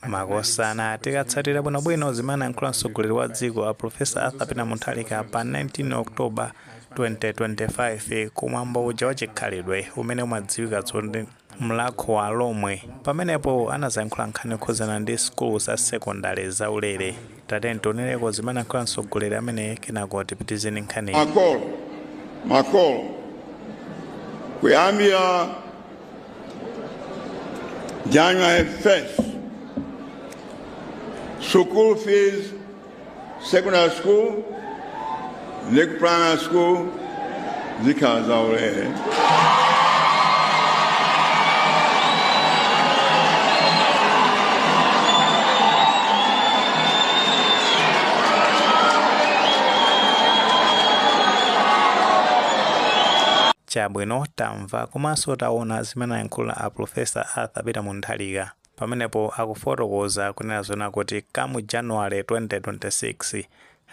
makosana tikatsatira bwinobwino zimene ayankhula mtsogoleri wa dziko a Profesa Arthur Peter Mutharika pa 19 October 2025 kumwambo uja wachikhalidwe umene umadziwika ndi mlakho wa lomwe. Pamenepo anazayankhula nkhani yokhuzana ndi skulu za sekondari zaulere. Tate ntionereko zimene ayankhula mtsogoleri amene kenako tipitizeni nkhani. Makolo kuyambira January 1st, school fees, secondary school, primary school, zikhala zaulere. Chabwino tamva komanso taona zimene ayankhula a Profesa Arthur Peter Mutharika pamenepo akufotokoza kunena zona kuti kamu January 2026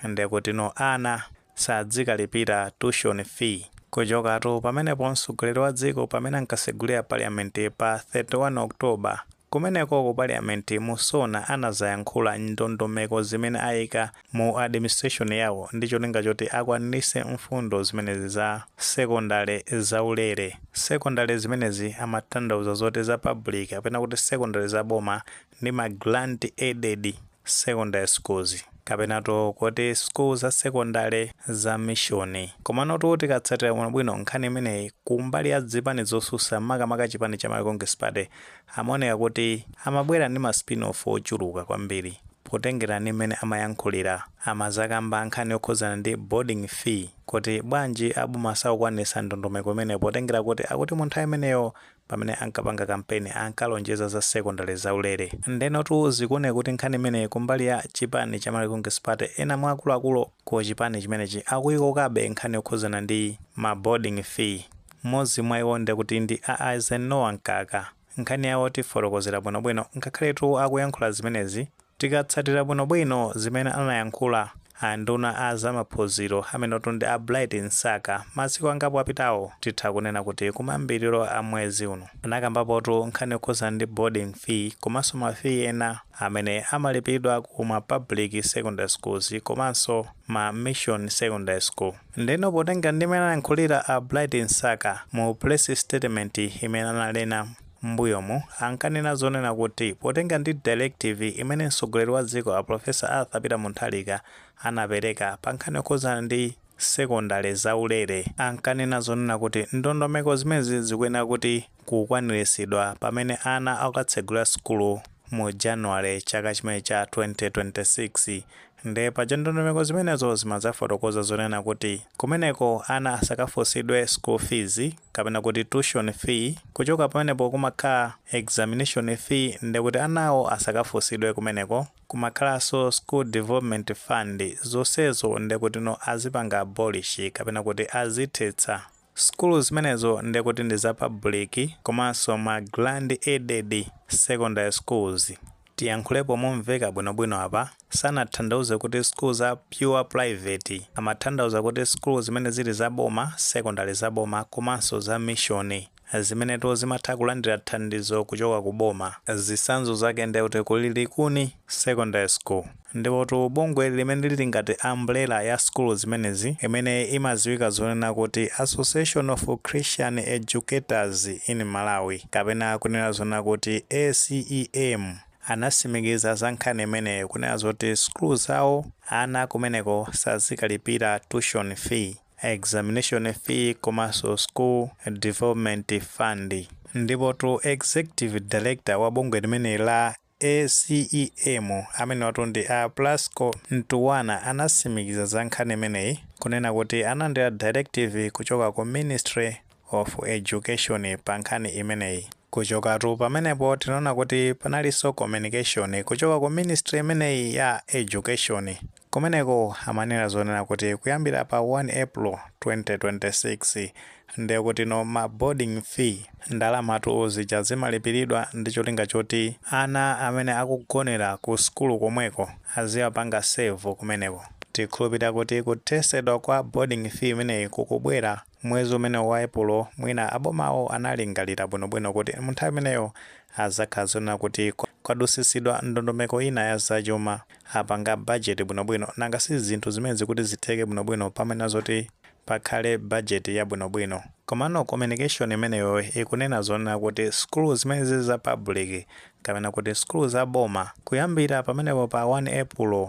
ndekuti ana sadzikalipira tuition fee kuchokatu pamenepo mtsogoleri wa dziko pamene ankasegulira parliament pa 31 October kumeneko ku parliament musona anazayankhula ndondomeko zimene ayika mu administration yawo ndi cholinga choti akwanitse mfundo zimenezi za sekondari zaulere. Sekondari zimenezi amatanthauza zoti za public kapena kuti sekondari za boma ndi ma grant aided secondary schools kapenato kuti schools za sekondari za mission. Komano tikatsatira bwino nkhani imeneyi kumbali ya zipani zosusa makamaka chipani cha Malawi Congress Party amaoneka kuti amabwera ndi ma spin-off ochuluka kwambiri potengera ndi mmene amayankhulira amazakamba nkhani yokhuzana ndi boarding fee kuti bwanji aboma sakukwanitsa ndondomeko imene potengera kuti akuti mu nthawi imeneyo pamene ankapanga kampeni ankalonjeza za sekondari zaulere. Ndenotu zikuoneka kuti nkhani imeneyi kumbali ya chipani cha Malawi Congress Party ena mwa akuluakulu ku chipani chimenechi akuyikokabe nkhani yokhuzana ndi ma boarding fee. Mmodzi mwa iwo ndekuti ndi Zenowa Nkaka. Nkhani yawo tifotokozera bwinobwino ngakhaletu akuyankhula zimenezi tikatsatira bwinobwino zimene anayankhula anduna a zamaphunziro amene ndi a Bright Nsaka masiku angapo apitawo titha kunena kuti kumayambiriro a mwezi uno anakambapotu nkhani yokhuzana ndi boarding fee komanso ma fee ena amene amalipidwa ku ma public secondary schools komanso ma mission secondary school. Ndeno potenga ndimene anayankhulira a Bright Nsaka mu press statement imene analena mbuyomu ankanena zonena kuti potenga ndi directive imene mtsogoleri wa dziko a Profesa Arthur Peter Mutharika anapereka pa nkhani yokhuzana ndi sekondari zaulere ankanena zonena kuti ndondomeko zimezi zikuyenera kuti kukwaniritsidwa pamene ana akatsegula skulu mu January chaka chimene cha 2026. Nde pa ndondomeko zimenezo zimazafotokoza zonena kuti kumeneko ana asakafunsidwe school fees kapena kuti tuition fee kuchoka pamenepo kumakhala examination fee ndekuti anawo asakafunsidwe kumeneko kumakhalanso school development fund zonsezo ndekuti azipanga abolish kapena kuti azithetsa. Skulu zimenezo ndekuti ndi za public komanso ma grant aided secondary schools. Tiyankhulepo momveka bwinobwino apa sanatanthauze kuti skulu za pure private amatanthauza kuti skulu zimene zili za boma sekondari za boma komanso za mission zimeneto zimatha kulandira thandizo kuchoka ku boma. Zitsanzo zake ndekuti kulili kuni secondary school ndipo bungwe limene lili ngati umbrella ya skulu zimenezi imene imadziwika zonena kuti Association of Christian Educators in Malawi kapena kunena zonena kuti ACEM anasimikiza za nkhani imeneyi kunena zoti skulu zawo ana kumeneko sazikalipira tuition fee, examination fee komanso school development fund. Ndipo executive director wa bungwe limene la ACEM amene ndi a Plasco Ntuwana anasimikiza za nkhani imeneyi kunena kuti analandira directive kuchoka ku Ministry of Education pa nkhani imeneyi. Kuchokatu pamenepo tinaona kuti panalinso communication kuchoka ku ministry imeneyi ya education kumeneko amanena zonena kuti kuyambira pa 1 April 2026 ndekuti ma boarding fee ndalamatu zija zimalipiridwa ndi cholinga choti ana amene akugonera ku skulu komweko aziyapanga save kumeneko. Tikhulupirira kuti kuthesedwa kwa boarding fee imeneyi kukubwera mwezi umene wa April mwina abomawo analingalira bwinobwino kuti mu nthawi imeneyo azakhala zonena kuti kwadusisidwa ndondomeko ina ya zachuma apanga budget bwinobwino nanga si zinthu zimene zikuti zitheke bwinobwino pamene zoti pakhale budget ya bwinobwino. Komano communication imeneyo ikunena zonena kuti schools zimene zili za public kapena kuti schools za boma kuyambira pamenepo pa 1 April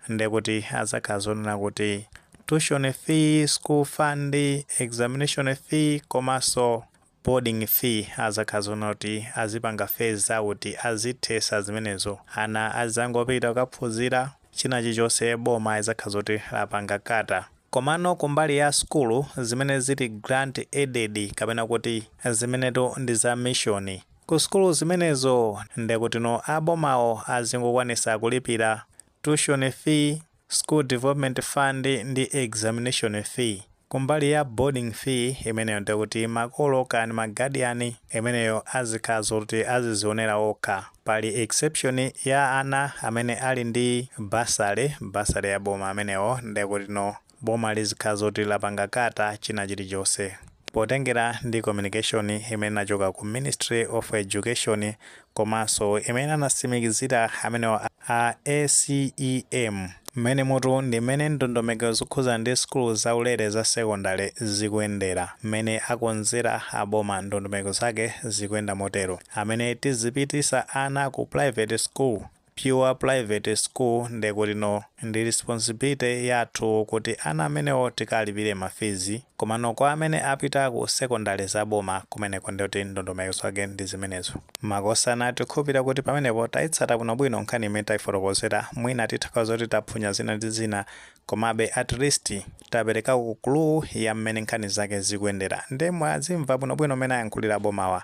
ndekuti azakhala zonena kuti tuition fee, school fund, examination fee komanso boarding fee azakhala zonena kuti azipanga fees zauti azithesa zimenezo ana azangopita kukaphunzira china chilichonse boma azakhala zoti lapanga kata. Komano kumbali ya school zimene zili grant aided kapena kuti zimeneto ndi za mission ku school zimenezo ndekuti no abomawo azingokwanisa kulipira tuition fee, school development fund ndi examination fee. Kumbali ya boarding fee imeneyo ndekuti makolo kani maguardian imeneyo azikhala zoti azizionera okha. Pali exception ya ana amene ali ndi basale ya boma amenewo ndekuti no boma lizikhala zoti lapanga kata china chilichonse. Potengera ndi communication imene nachoka ku Ministry of Education komanso imene anasimikizira amenewo a ACEM mmene mutu ndi mmene ndondomeko zokhuza ndi skulu zaulere za secondary zikuyendera mmene akonzera aboma ndondomeko zake zikuyenda motero amene tizipitisa ana ku private school pure private school ndekuti no ndi responsibility yathu kuti ana amenewo tikalipire mafizi komano kwa amene apita ku secondary zaboma kumeneko ndikuti ndondomeko zake ndi zimenezo. Makosana tikhupira kuti pamenepo tayitsata bwinobwino nkhani imene tayifotokozera mwina titha zoti taphunya zina ndi zina komabe at least tapereka ku clue ya mmene nkhani zake zikuyendera ndemwe azimva bwinobwino mmene ayankhulira bomawa.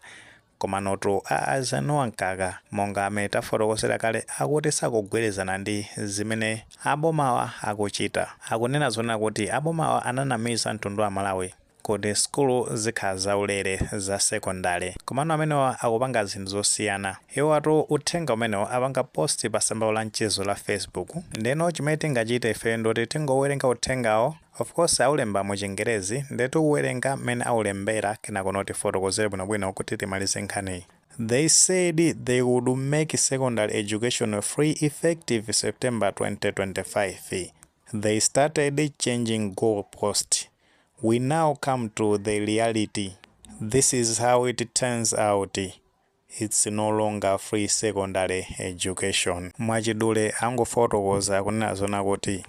Komanoto azanowa nkaka monga amene tafotokozera kale akuti sakugwirizana ndi zimene abomawa akuchita. Akunena zonena kuti abomawa ananamiza mtundu wa Malawi kuti skulu zikhala zaulere za secondary komano amenewa akupanga zinthu zosiyana. Iwo atu uthenga umenewo apanga post pa tsamba la mchezo la Facebook ndeno chimene tingachite ife ndoti tingowerenga uthengawo. Of course aulemba mu Chingerezi ndetu uwerenga mmene aulembera kenako noti fotokozere bwinobwino kuti timalize nkhani. They said they would make secondary education free effective September 2025. They started changing goalposts. We now come to the reality. This is how it turns out. It's no longer free secondary education. Mwachidule angofotokoza kunena zona kuti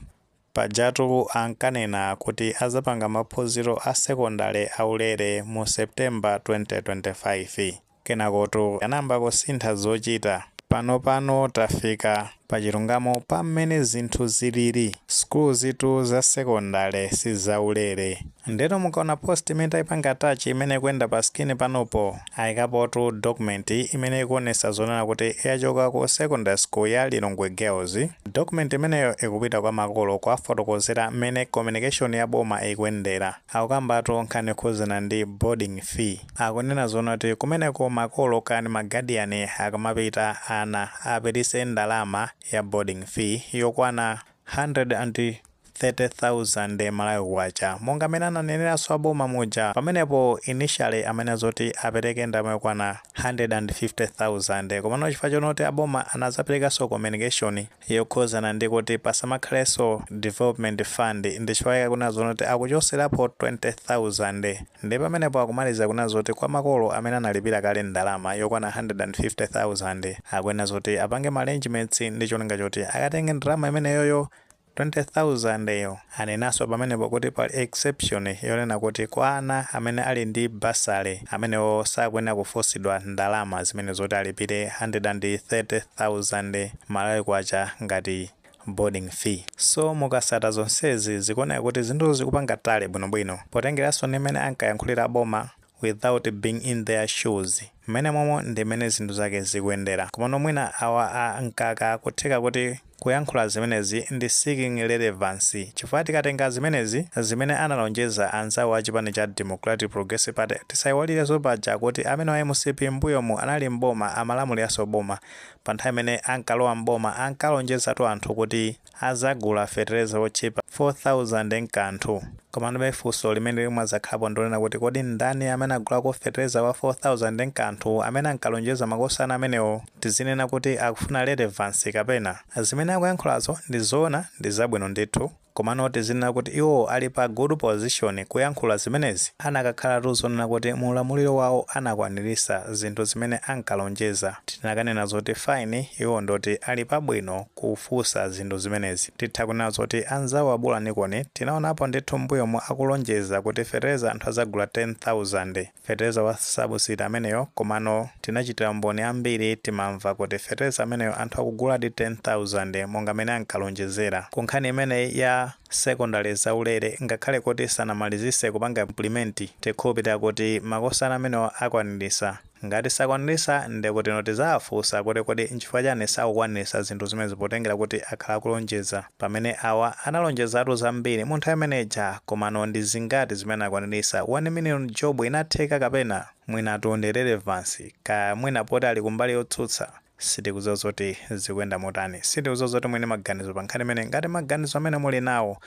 pajatu ankanena kuti azapanga maphunziro a secondary aulere mu September 2025. Kenakoto anamba kusintha zochita. Pano tafika pachilungamo pamene zinthu zilili. Skulu zitu za secondary sizaulere. Ndeno mukaona post imene tayipanga touch imene kwenda pa skin panopo ayikapotu document imene ikuonesa zonena kuti yachoka ku secondary school ya Lilongwe Girls. Document imeneyo ikupita kwa makolo kwa fotokozera mmene communication ya boma ikuyendera. Akukambatu nkhani khuzana ndi boarding fee. Akunena zonena kuti kumeneko makolo kani maguardian akamapita ana apitise ndalama ya boarding fee yokwana 130,000 Malawi kwacha monga amene ananenera swaboma muja pamenepo initially amene zoti apereke ndalama yokwana 150,000 komano chifukwa chonoti aboma anazaperekaso communication yokhuzana ndi kuti pasamakhaleso development fund ndi chifukwa kuna zonoti akuchoserapo 20,000 ndi pamenepo akumaliza kuna zoti kwa makolo amene analipira kale ndalama yokwana 150,000 akwena zoti apange arrangements ndi cholinga choti akatenge ndalama imeneyoyo 20,000 yo anenaso pamenepo kuti pa exception yonena kuti kwa ana amene ali ndi basale amenewo sakwena kufosidwa ndalama zimene zoti alipire 130,000 Malawi kwacha ngati boarding fee. So mukasata zonsezi zikuoneka kuti zinthu zikupanga tale bwinobwino potengeranso nimene ankayankhulira boma without being in their shoes. Mmene momo ndi mmene zinthu zake zikuyendera komano mwina awa ankaka kutheka kuti kuyankhula zimenezi ndi seeking relevance chifukwa tikatenga zimenezi zimene analonjeza anzawo a chipani cha Democratic Progressive Party tisayiwalire zopaja kuti amene wa MCP mbuyomu anali mboma amalamuliranso boma pa nthawi imene ankalowa mboma ankalonjezatu anthu kuti azagula fetereza wochepa 4,000 nkanthu. Komano funso limene limwe zakhalapo ndonena kuti kodi ndani amene agulako fetereza wa 4,000 nkanthu amene ankalonjeza makosana amenewo tizinena kuti akufuna relevance kapena. Zimene akuyankhulazo ndi zoona ndi zabwino ndithu, komano tizinena kuti iwo ali pa good position kuyankhula zimenezi anakakhala tuzonena kuti muulamuliro wawo anakwanirisa zinthu zimene ankalonjeza. Tinakanena zoti fine iwo ndoti ali pabwino kufusa zinthu zimenezi. Titha kunena zoti anzawo abulanikoni tinaonapo ndithu mbuyomo akulonjeza kuti fetereza anthu azagula 10,000 fetereza wa sabusita ameneyo, komano tinachitira mboni ambiri timamva kuti fetereza ameneyo anthu akugula di 10,000 monga mene ankalonjezera. Kunkhani imene ya secondary zaulere ngakhale kuti sanamalizise kupanga implement tikhulupirira kuti makosana amenewo akwanirisa. Ngati sakwanirisa ndekuti noti zafusa kuti kodi nchifukwa chani sakukwanirisa zinthu zimene potengera kuti akhala kulonjeza pamene awa analonjezatu zambiri mu nthawi imeneja, komano ndi zingati zimene akwanirisa. 1 million job inatheka kapena mwinatu ndi relevance ka mwina poti ali kumbali yotsutsa. Sitikudziwa zoti zikuyenda motani, sitikudziwa zoti mwene maganizo pa nkhani imene. Ngati maganizo amene muli nawo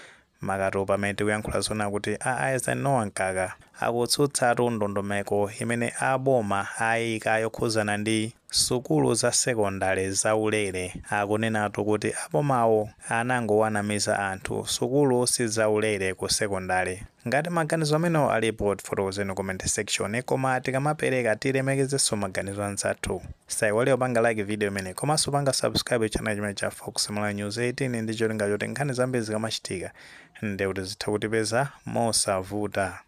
makatu pamene tikuyankhula zona kuti no nkaka akutsutsatu ndondomeko imene aboma ayika yokhuzana ndi sukulu za sekondari zaulere. Akunenatu kuti abomawo anangowanamiza anthu sukulu sizaulere ku sekondari. Ngati maganizo amenewo alipo tifotokozeni comment section, koma tikamapereka tilemekezenso maganizo anzathu. Sayiwale kupanga like video imene komanso panga subscribe channel chimene cha Fox Malawi News 18 ndi cholinga choti nkhani zambiri zikamachitika ndi kuti zitha kutipeza mosavuta.